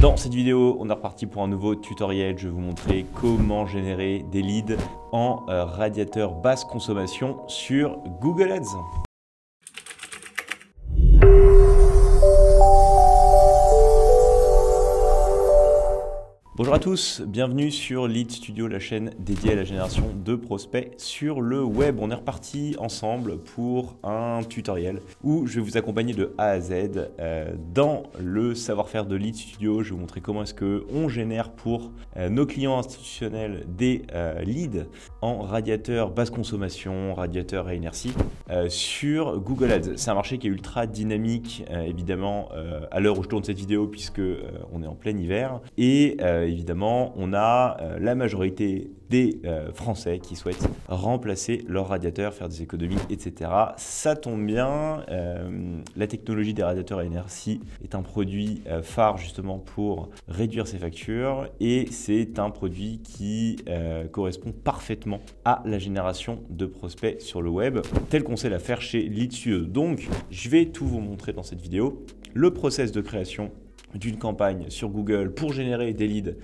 Dans cette vidéo, on est reparti pour un nouveau tutoriel. Je vais vous montrer comment générer des leads en radiateur basse consommation sur Google Ads. Bonjour à tous, bienvenue sur Lead Studio, la chaîne dédiée à la génération de prospects sur le web. On est reparti ensemble pour un tutoriel où je vais vous accompagner de A à Z dans le savoir-faire de Lead Studio. Je vais vous montrer comment est-ce qu'on génère pour nos clients institutionnels des leads en radiateur basse consommation, radiateur à inertie sur Google Ads. C'est un marché qui est ultra dynamique, évidemment, à l'heure où je tourne cette vidéo puisque on est en plein hiver et évidemment, on a la majorité des Français qui souhaitent remplacer leur radiateur, faire des économies, etc. Ça tombe bien, la technologie des radiateurs à inertie est un produit phare justement pour réduire ses factures et c'est un produit qui correspond parfaitement à la génération de prospects sur le web, tel qu'on sait la faire chez Lead Studio. Donc, je vais tout vous montrer dans cette vidéo, le process de création d'une campagne sur Google pour générer des leads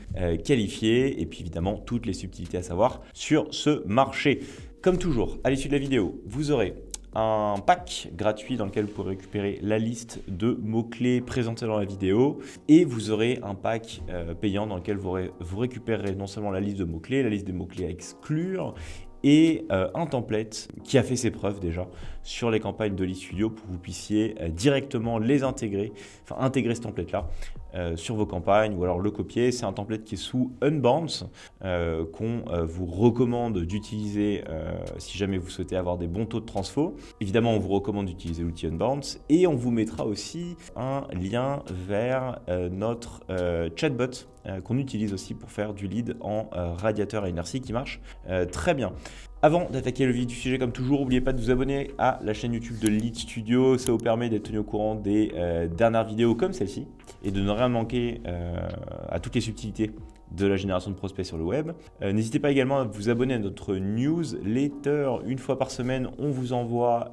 qualifiés et puis évidemment toutes les subtilités à savoir sur ce marché. Comme toujours, à l'issue de la vidéo, vous aurez un pack gratuit dans lequel vous pourrez récupérer la liste de mots-clés présentés dans la vidéo et vous aurez un pack payant dans lequel vous récupérerez non seulement la liste de mots-clés, la liste des mots-clés à exclure et un template qui a fait ses preuves déjà sur les campagnes de Lead Studio pour que vous puissiez directement les intégrer, enfin intégrer ce template-là sur vos campagnes ou alors le copier. C'est un template qui est sous Unbounce qu'on vous recommande d'utiliser si jamais vous souhaitez avoir des bons taux de transfo. Évidemment, on vous recommande d'utiliser l'outil Unbounce et on vous mettra aussi un lien vers notre chatbot qu'on utilise aussi pour faire du lead en radiateur à inertie qui marche très bien. Avant d'attaquer le vif du sujet, comme toujours, n'oubliez pas de vous abonner à la chaîne YouTube de Lead Studio. Ça vous permet d'être tenu au courant des dernières vidéos comme celle-ci et de ne rien manquer à toutes les subtilités de la génération de prospects sur le web. N'hésitez pas également à vous abonner à notre newsletter. Une fois par semaine, on vous envoie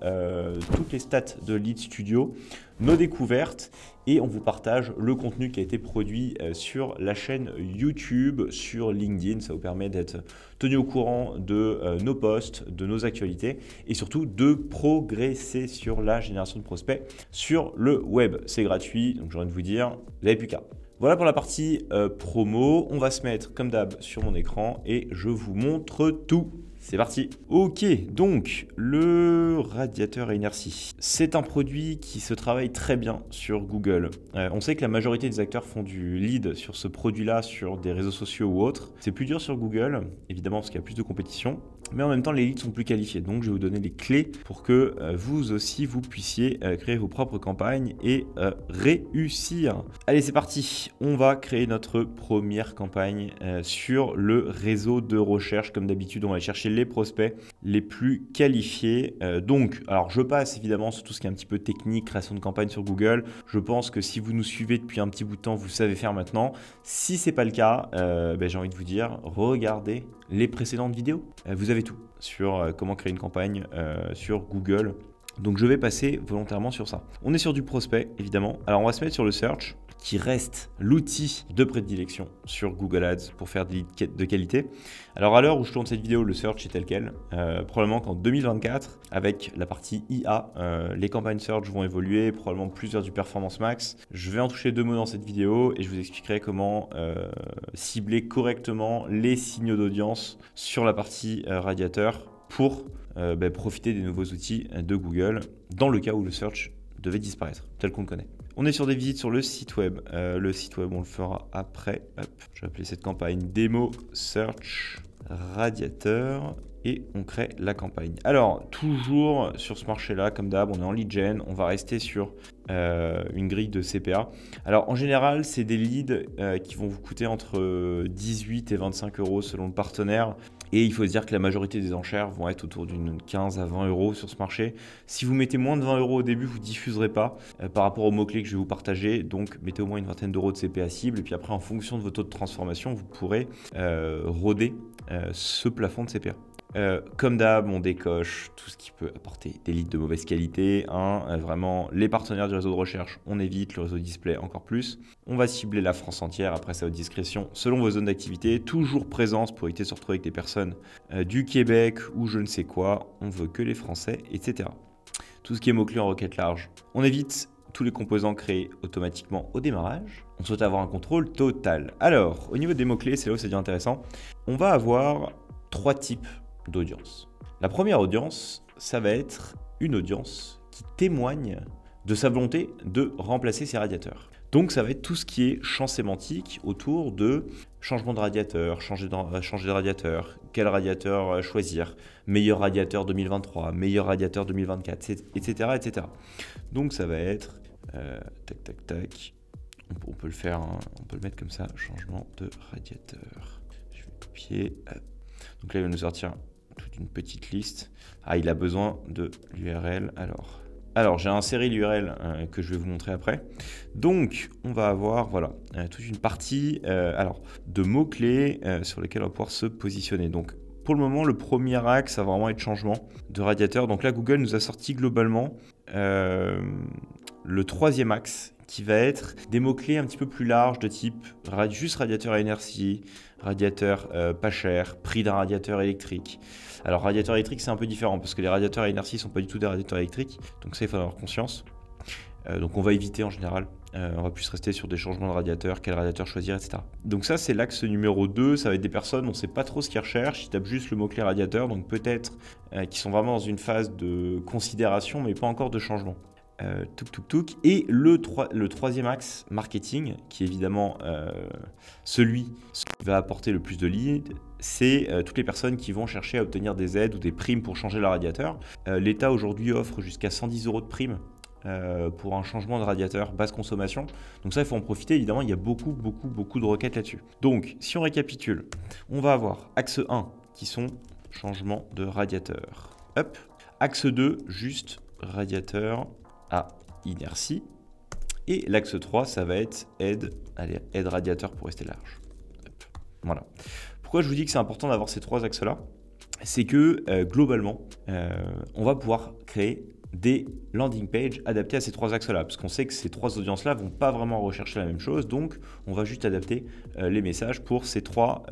toutes les stats de Lead Studio, nos découvertes et on vous partage le contenu qui a été produit sur la chaîne YouTube, sur LinkedIn. Ça vous permet d'être tenu au courant de nos posts, de nos actualités et surtout de progresser sur la génération de prospects sur le web. C'est gratuit, donc j'ai envie de vous dire, vous n'avez plus qu'à. Voilà pour la partie promo. On va se mettre comme d'hab sur mon écran et je vous montre tout. C'est parti. Ok, donc le radiateur à inertie. C'est un produit qui se travaille très bien sur Google. On sait que la majorité des acteurs font du lead sur ce produit-là sur des réseaux sociaux ou autres. C'est plus dur sur Google, évidemment parce qu'il y a plus de compétition. Mais en même temps, les leads sont plus qualifiés. Donc, je vais vous donner les clés pour que vous aussi, vous puissiez créer vos propres campagnes et réussir. Allez, c'est parti. On va créer notre première campagne sur le réseau de recherche. Comme d'habitude, on va aller chercher les prospects les plus qualifiés. Donc, alors je passe évidemment sur tout ce qui est un petit peu technique, création de campagne sur Google. Je pense que si vous nous suivez depuis un petit bout de temps, vous savez faire maintenant. Si ce n'est pas le cas, j'ai envie de vous dire, regardez les précédentes vidéos. Vous avez tout sur comment créer une campagne sur Google. Donc je vais passer volontairement sur ça. On est sur du prospect, évidemment. Alors on va se mettre sur le search, qui reste l'outil de prédilection sur Google Ads pour faire des leads de qualité. Alors à l'heure où je tourne cette vidéo, le search est tel quel. Probablement qu'en 2024, avec la partie IA, les campagnes search vont évoluer, probablement plus vers du performance max. Je vais en toucher 2 mots dans cette vidéo et je vous expliquerai comment cibler correctement les signaux d'audience sur la partie radiateur pour profiter des nouveaux outils de Google dans le cas où le search devait disparaître, tel qu'on le connaît. On est sur des visites sur le site web. Le site web, on le fera après. Hop, je vais appeler cette campagne démo search radiateur et on crée la campagne. Alors, toujours sur ce marché-là, comme d'hab, on est en lead gen. On va rester sur une grille de CPA. Alors, en général, c'est des leads qui vont vous coûter entre 18 et 25 euros selon le partenaire. Et il faut se dire que la majorité des enchères vont être autour d'une 15 à 20 euros sur ce marché. Si vous mettez moins de 20 euros au début, vous ne diffuserez pas par rapport aux mots-clés que je vais vous partager. Donc, mettez au moins une vingtaine d'euros de CPA cible. Et puis après, en fonction de vos taux de transformation, vous pourrez roder ce plafond de CPA. Comme d'hab, on décoche tout ce qui peut apporter des leads de mauvaise qualité. Vraiment, les partenaires du réseau de recherche, on évite, le réseau display encore plus. On va cibler la France entière, après c'est à votre discrétion, selon vos zones d'activité. Toujours présence pour éviter de se retrouver avec des personnes du Québec ou je ne sais quoi. On veut que les Français, etc. Tout ce qui est mots-clés en requête large, on évite tous les composants créés automatiquement au démarrage. On souhaite avoir un contrôle total. Alors, au niveau des mots-clés, c'est là où ça devient intéressant. On va avoir 3 types d'audience. La première audience, ça va être une audience qui témoigne de sa volonté de remplacer ses radiateurs. Donc ça va être tout ce qui est champ sémantique autour de changement de radiateur, changer de radiateur, quel radiateur choisir, meilleur radiateur 2023, meilleur radiateur 2024, etc. etc. Donc ça va être, on peut le faire, hein, on peut le mettre comme ça, changement de radiateur. Je vais copier, donc là il va nous sortir toute une petite liste. Ah, il a besoin de l'URL, alors j'ai inséré l'URL que je vais vous montrer après. Donc, on va avoir voilà, toute une partie de mots-clés sur lesquels on va pouvoir se positionner. Donc, pour le moment, le premier axe, ça va vraiment être changement de radiateur. Donc là, Google nous a sorti globalement le troisième axe qui va être des mots-clés un petit peu plus larges de type juste radiateur à inertie, radiateur pas cher, prix d'un radiateur électrique. Alors radiateur électrique c'est un peu différent parce que les radiateurs à inertie ne sont pas du tout des radiateurs électriques, donc ça il faut en avoir conscience. Donc on va éviter en général, on va plus rester sur des changements de radiateur, quel radiateur choisir, etc. Donc ça c'est l'axe numéro 2, ça va être des personnes, on ne sait pas trop ce qu'ils recherchent, ils tapent juste le mot-clé radiateur, donc peut-être qu'ils sont vraiment dans une phase de considération mais pas encore de changement. Et le troisième axe, marketing, qui est évidemment celui qui va apporter le plus de leads, c'est toutes les personnes qui vont chercher à obtenir des aides ou des primes pour changer leur radiateur. L'État aujourd'hui offre jusqu'à 110 € de primes pour un changement de radiateur basse consommation. Donc ça, il faut en profiter. Évidemment, il y a beaucoup de requêtes là-dessus. Donc, si on récapitule, on va avoir axe 1 qui sont changements de radiateur. Hop. Axe 2, juste radiateur à inertie. Et l'axe 3, ça va être aide radiateur pour rester large. Hop. Voilà. Pourquoi je vous dis que c'est important d'avoir ces 3 axes-là? C'est que globalement, on va pouvoir créer des landing pages adaptés à ces 3 axes-là, parce qu'on sait que ces 3 audiences-là ne vont pas vraiment rechercher la même chose, donc on va juste adapter les messages pour ces 3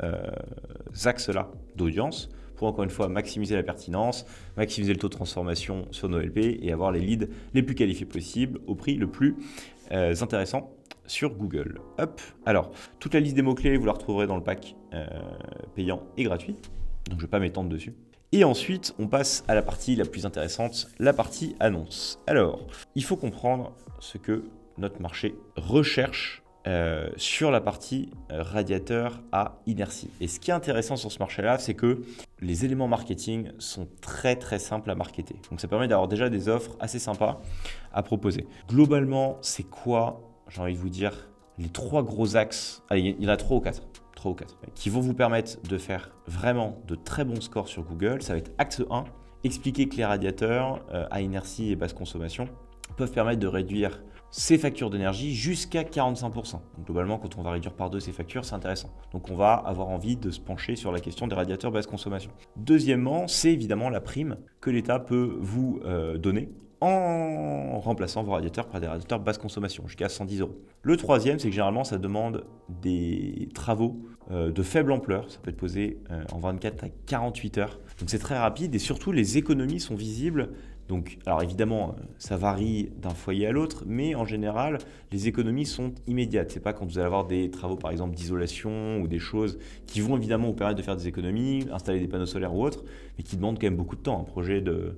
axes-là d'audience, pour encore une fois maximiser la pertinence, maximiser le taux de transformation sur nos LP et avoir les leads les plus qualifiés possibles au prix le plus intéressant sur Google. Hop. Alors, toute la liste des mots-clés, vous la retrouverez dans le pack payant et gratuit, donc je ne vais pas m'étendre dessus. Et ensuite, on passe à la partie la plus intéressante, la partie annonce. Alors, il faut comprendre ce que notre marché recherche sur la partie radiateur à inertie. Et ce qui est intéressant sur ce marché-là, c'est que les éléments marketing sont très simples à marketer. Donc ça permet d'avoir déjà des offres assez sympas à proposer. Globalement, c'est quoi, j'ai envie de vous dire, les 3 gros axes? Allez, il y en a 3 ou 4. Qui vont vous permettre de faire vraiment de très bons scores sur Google. Ça va être axe 1, expliquer que les radiateurs à inertie et basse consommation peuvent permettre de réduire ses factures d'énergie jusqu'à 45%. Donc globalement, quand on va réduire par 2 ces factures, c'est intéressant. Donc on va avoir envie de se pencher sur la question des radiateurs basse consommation. Deuxièmement, c'est évidemment la prime que l'État peut vous donner en remplaçant vos radiateurs par des radiateurs basse consommation, jusqu'à 110 €. Le troisième, c'est que généralement, ça demande des travaux de faible ampleur. Ça peut être posé en 24 à 48 heures. Donc c'est très rapide et surtout, les économies sont visibles. Donc, alors évidemment, ça varie d'un foyer à l'autre, mais en général, les économies sont immédiates. C'est pas quand vous allez avoir des travaux, par exemple, d'isolation ou des choses qui vont évidemment vous permettre de faire des économies, installer des panneaux solaires ou autres, mais qui demandent quand même beaucoup de temps. Un projet de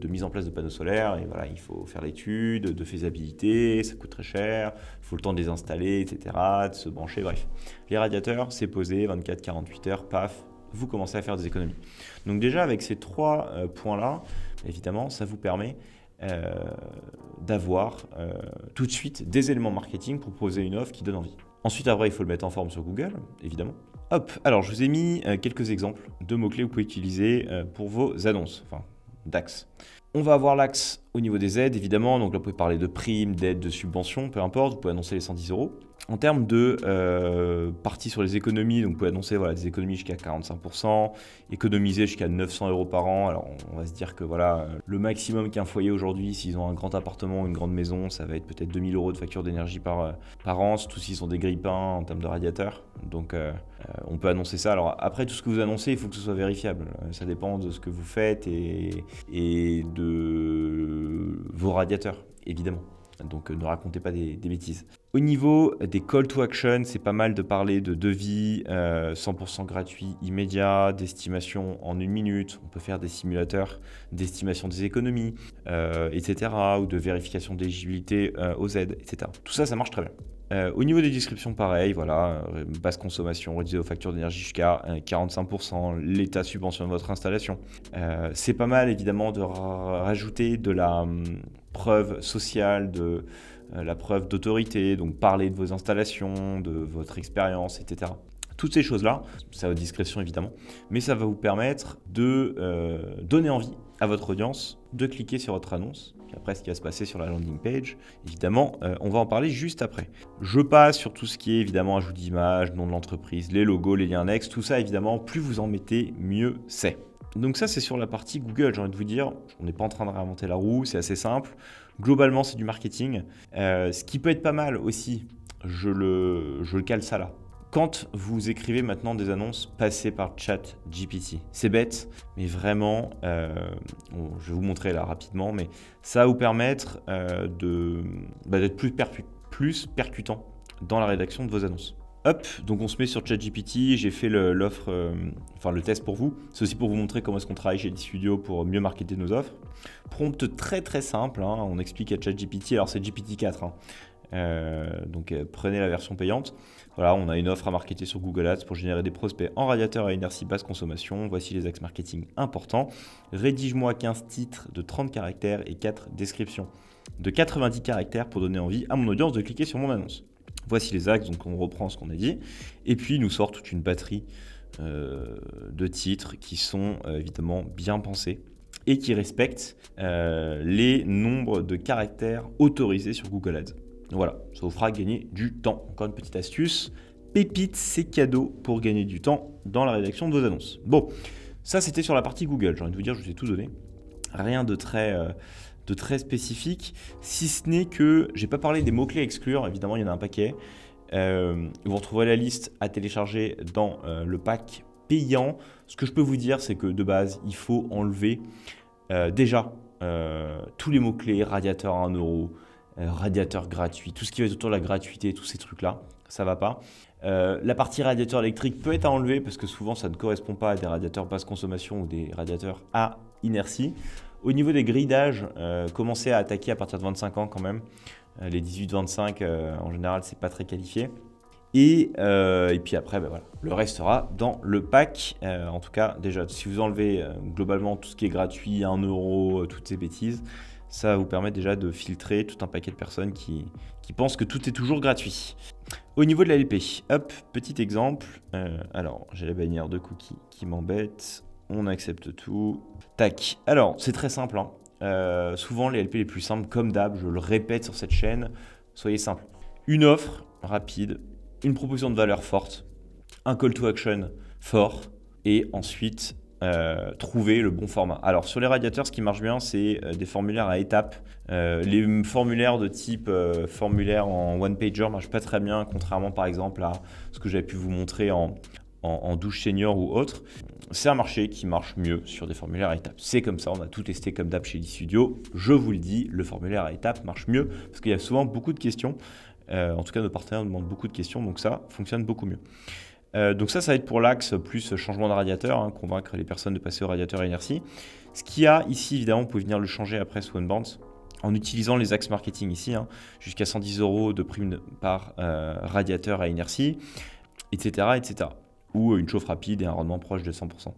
mise en place de panneaux solaires, et voilà, il faut faire l'étude de faisabilité, ça coûte très cher, il faut le temps de les installer, etc., de se brancher, bref. Les radiateurs, c'est posé 24-48 heures, paf, vous commencez à faire des économies. Donc déjà, avec ces 3 points-là, évidemment, ça vous permet d'avoir tout de suite des éléments marketing pour proposer une offre qui donne envie. Ensuite, après, il faut le mettre en forme sur Google, évidemment. Hop, alors je vous ai mis quelques exemples de mots-clés que vous pouvez utiliser pour vos annonces, enfin d'axes. On va avoir l'axe au niveau des aides, évidemment. Donc là, vous pouvez parler de primes, d'aides, de subventions, peu importe. Vous pouvez annoncer les 110 €. En termes de partie sur les économies, donc vous pouvez annoncer voilà, des économies jusqu'à 45%, économiser jusqu'à 900 € par an. Alors on va se dire que voilà, le maximum qu'un foyer aujourd'hui, s'ils ont un grand appartement ou une grande maison, ça va être peut-être 2000 € de facture d'énergie par an, surtout s'ils ont des grilles-pains en termes de radiateurs. Donc on peut annoncer ça. Alors après, tout ce que vous annoncez, il faut que ce soit vérifiable. Ça dépend de ce que vous faites et de vos radiateurs, évidemment. Donc ne racontez pas des bêtises. Au niveau des call to action, c'est pas mal de parler de devis 100% gratuit immédiat, d'estimation en 1 minute. On peut faire des simulateurs d'estimation des économies, etc. ou de vérification d'éligibilité aux aides, etc. Tout ça, ça marche très bien. Au niveau des descriptions, pareil, voilà, basse consommation, réduisez vos factures d'énergie jusqu'à 45%, l'État subventionne votre installation. C'est pas mal évidemment de rajouter de la preuve sociale, de la preuve d'autorité, donc parler de vos installations, de votre expérience, etc. Toutes ces choses-là, c'est à votre discrétion évidemment, mais ça va vous permettre de donner envie à votre audience de cliquer sur votre annonce. Puis après, ce qui va se passer sur la landing page, évidemment, on va en parler juste après. Je passe sur tout ce qui est évidemment ajout d'image, nom de l'entreprise, les logos, les liens annexes, tout ça évidemment, plus vous en mettez, mieux c'est. Donc ça, c'est sur la partie Google, j'ai envie de vous dire, on n'est pas en train de réinventer la roue, c'est assez simple. Globalement, c'est du marketing. Ce qui peut être pas mal aussi, je le cale ça là. Quand vous écrivez maintenant des annonces, passez par ChatGPT. C'est bête, mais vraiment, je vais vous montrer là rapidement, mais ça va vous permettre d'être plus percutant dans la rédaction de vos annonces. Hop, donc on se met sur ChatGPT, j'ai fait le test pour vous. C'est aussi pour vous montrer comment est-ce qu'on travaille chez Studio pour mieux marketer nos offres. Prompt très très simple, hein, on explique à ChatGPT, alors c'est GPT-4, donc prenez la version payante. Voilà, on a une offre à marketer sur Google Ads pour générer des prospects en radiateur à inertie basse consommation. Voici les axes marketing importants. Rédige-moi 15 titres de 30 caractères et 4 descriptions de 90 caractères pour donner envie à mon audience de cliquer sur mon annonce. Voici les axes, donc on reprend ce qu'on a dit. Et puis, il nous sort toute une batterie de titres qui sont évidemment bien pensés et qui respectent les nombres de caractères autorisés sur Google Ads. Voilà, ça vous fera gagner du temps. Encore une petite astuce, pépite, c'est cadeau pour gagner du temps dans la rédaction de vos annonces. Bon, ça c'était sur la partie Google. J'ai envie de vous dire, je vous ai tout donné. Rien de très spécifique, si ce n'est que j'ai pas parlé des mots-clés à exclure, évidemment il y en a un paquet. Vous retrouverez la liste à télécharger dans le pack payant. Ce que je peux vous dire, c'est que de base, il faut enlever déjà tous les mots-clés, radiateur à 1 €, radiateur gratuit, tout ce qui va être autour de la gratuité, tous ces trucs-là, ça va pas. La partie radiateur électrique peut être à enlever parce que souvent ça ne correspond pas à des radiateurs basse consommation ou des radiateurs à inertie. Au niveau des grilles d'âge, commencez à attaquer à partir de 25 ans quand même. Les 18-25, en général, c'est pas très qualifié. Et puis après, voilà, le reste sera dans le pack. En tout cas, déjà, si vous enlevez globalement tout ce qui est gratuit, 1 €, toutes ces bêtises, ça va vous permettre déjà de filtrer tout un paquet de personnes qui pensent que tout est toujours gratuit. Au niveau de la LP, hop, petit exemple. Alors, j'ai la bannière de cookies qui m'embête. On accepte tout. Tac. Alors, c'est très simple. Souvent, les LP les plus simples, comme d'hab, je le répète sur cette chaîne, soyez simple. Une offre rapide, une proposition de valeur forte, un call to action fort, et ensuite trouver le bon format. Alors, sur les radiateurs, ce qui marche bien, c'est des formulaires à étapes. Les formulaires de type formulaire en one-pager ne marchent pas très bien, contrairement par exemple à ce que j'avais pu vous montrer en douche senior ou autre. C'est un marché qui marche mieux sur des formulaires à étapes. C'est comme ça, on a tout testé comme d'hab chez Studio. Je vous le dis, le formulaire à étapes marche mieux parce qu'il y a souvent beaucoup de questions. En tout cas, nos partenaires nous demandent beaucoup de questions, donc ça fonctionne beaucoup mieux. Donc ça va être pour l'axe plus changement de radiateur, convaincre les personnes de passer au radiateur à inertie. Ce qu'il y a ici, évidemment, vous pouvez venir le changer après sous OneBounce en utilisant les axes marketing ici, jusqu'à 110 € de prime par radiateur à inertie, etc., etc. Ou une chauffe rapide et un rendement proche de 100%.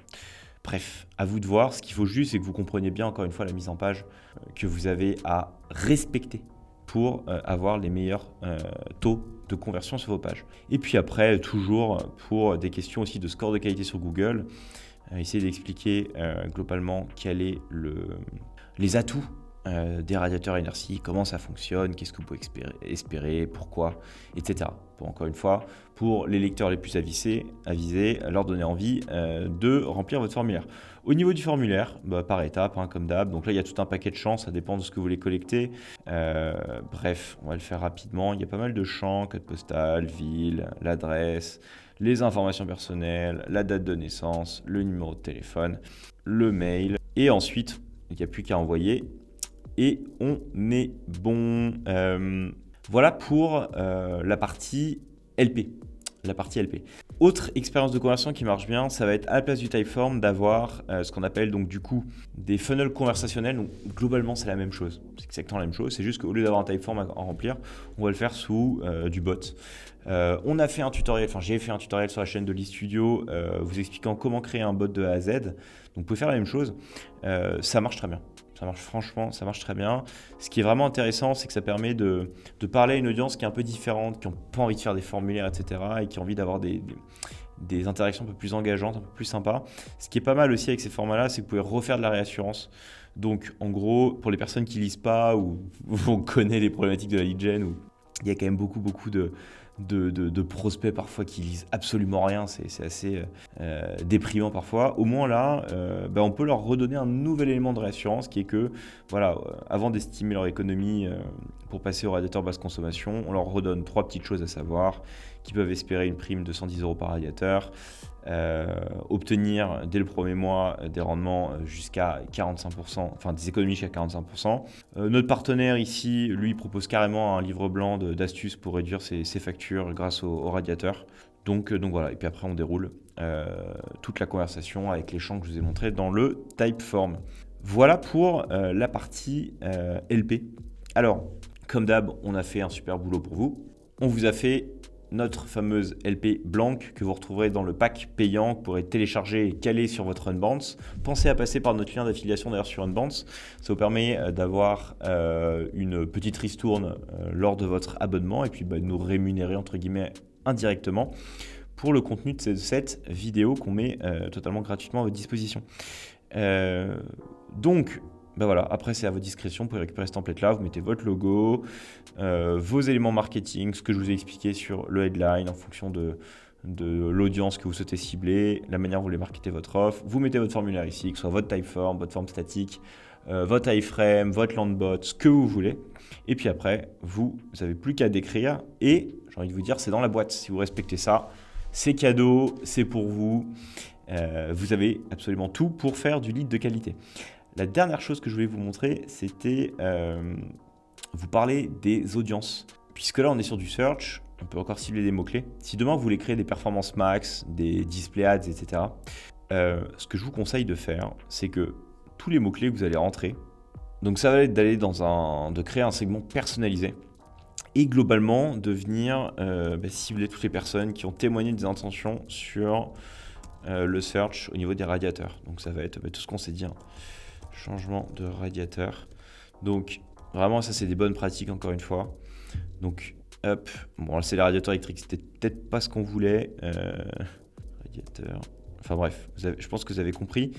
Bref, à vous de voir. Ce qu'il faut juste, c'est que vous compreniez bien, encore une fois, la mise en page que vous avez à respecter pour avoir les meilleurs taux de conversion sur vos pages. Et puis après, toujours pour des questions aussi de score de qualité sur Google, essayez d'expliquer globalement quels sont les atouts des radiateurs à inertie, comment ça fonctionne, qu'est-ce que vous pouvez espérer, pourquoi, etc. Pour, encore une fois, pour les lecteurs les plus avisés, leur donner envie de remplir votre formulaire. Au niveau du formulaire, par étapes, hein, comme d'hab, donc là il y a tout un paquet de champs, ça dépend de ce que vous voulez collecter. Bref, on va le faire rapidement. Il y a pas mal de champs, code postal, ville, l'adresse, les informations personnelles, la date de naissance, le numéro de téléphone, le mail, et ensuite, il n'y a plus qu'à envoyer. Et on est bon. Voilà pour la partie LP. Autre expérience de conversion qui marche bien, ça va être à la place du Typeform d'avoir ce qu'on appelle donc du coup des funnels conversationnels. Donc globalement c'est la même chose, c'est exactement la même chose. C'est juste qu'au lieu d'avoir un Typeform à remplir, on va le faire sous du bot. On a fait un tutoriel, enfin j'ai fait un tutoriel sur la chaîne de Lead Studio vous expliquant comment créer un bot de A à Z. Donc vous pouvez faire la même chose. Ça marche très bien. Franchement, ça marche très bien. Ce qui est vraiment intéressant, c'est que ça permet de parler à une audience qui est un peu différente, qui n'a pas envie de faire des formulaires, etc. et qui a envie d'avoir des interactions un peu plus engageantes, un peu plus sympas. Ce qui est pas mal aussi avec ces formats-là, c'est que vous pouvez refaire de la réassurance. Donc, en gros, pour les personnes qui ne lisent pas ou on connaît les problématiques de la lead gen, où il y a quand même beaucoup de prospects parfois qui lisent absolument rien, c'est assez déprimant parfois. Au moins là, on peut leur redonner un nouvel élément de réassurance qui est que, voilà, avant d'estimer leur économie pour passer au radiateur basse consommation, on leur redonne 3 petites choses à savoir, qu'ils peuvent espérer une prime de 110 € par radiateur, obtenir dès le premier mois des rendements jusqu'à 45%, enfin des économies jusqu'à 45%. Notre partenaire ici, lui, propose carrément un livre blanc d'astuces pour réduire ses factures grâce au radiateur. Donc voilà, et puis après on déroule toute la conversation avec les champs que je vous ai montrés dans le Typeform. Voilà pour la partie LP. Alors, comme d'hab, on a fait un super boulot pour vous. On vous a fait notre fameuse LP blanque que vous retrouverez dans le pack payant que vous pourrez télécharger et caler sur votre Unbounce. Pensez à passer par notre lien d'affiliation d'ailleurs sur Unbounce. Ça vous permet d'avoir une petite ristourne lors de votre abonnement et puis nous rémunérer entre guillemets indirectement pour le contenu de cette vidéo qu'on met totalement gratuitement à votre disposition. Donc, voilà, après c'est à votre discrétion, vous pouvez récupérer ce template là, vous mettez votre logo, vos éléments marketing, ce que je vous ai expliqué sur le headline en fonction de l'audience que vous souhaitez cibler, la manière dont vous voulez marketer votre offre, vous mettez votre formulaire ici, que ce soit votre Typeform, votre forme statique, votre iframe, votre landbot, ce que vous voulez, et puis après vous n'avez plus qu'à décrire et j'ai envie de vous dire c'est dans la boîte, si vous respectez ça, c'est cadeau, c'est pour vous, vous avez absolument tout pour faire du lead de qualité. La dernière chose que je voulais vous montrer, c'était vous parler des audiences. Puisque là, on est sur du search, on peut encore cibler des mots-clés. Si demain, vous voulez créer des performances max, des display ads, etc., ce que je vous conseille de faire, c'est que tous les mots-clés que vous allez rentrer, donc ça va être d'aller de créer un segment personnalisé et globalement de venir cibler toutes les personnes qui ont témoigné des intentions sur le search au niveau des radiateurs. Donc ça va être tout ce qu'on s'est dit. Changement de radiateur. Donc vraiment ça c'est des bonnes pratiques encore une fois. Donc hop, bon c'est les radiateurs électriques, c'était peut-être pas ce qu'on voulait. Radiateur. Enfin bref, je pense que vous avez compris.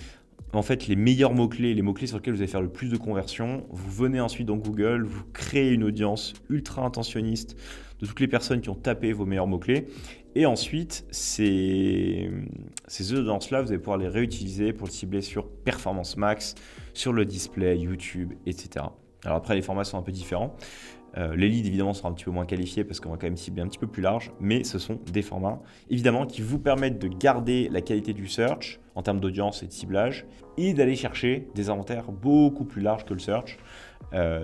En fait les meilleurs mots-clés, les mots-clés sur lesquels vous allez faire le plus de conversions, vous venez ensuite dans Google, vous créez une audience ultra intentionniste de toutes les personnes qui ont tapé vos meilleurs mots-clés. Et ensuite, ces audiences-là, vous allez pouvoir les réutiliser pour le cibler sur Performance Max, sur le display, YouTube, etc. Alors après, les formats sont un peu différents. Les leads, évidemment, seront un petit peu moins qualifiés parce qu'on va quand même cibler un petit peu plus large, mais ce sont des formats, évidemment, qui vous permettent de garder la qualité du search en termes d'audience et de ciblage et d'aller chercher des inventaires beaucoup plus larges que le search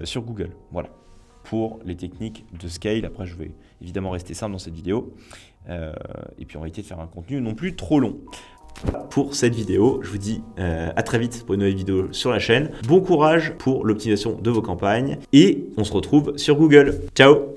sur Google. Voilà. Pour les techniques de scale. Après, je vais évidemment rester simple dans cette vidéo. Et puis, on va éviter de faire un contenu non plus trop long. Pour cette vidéo, je vous dis à très vite pour une nouvelle vidéo sur la chaîne. Bon courage pour l'optimisation de vos campagnes et on se retrouve sur Google. Ciao!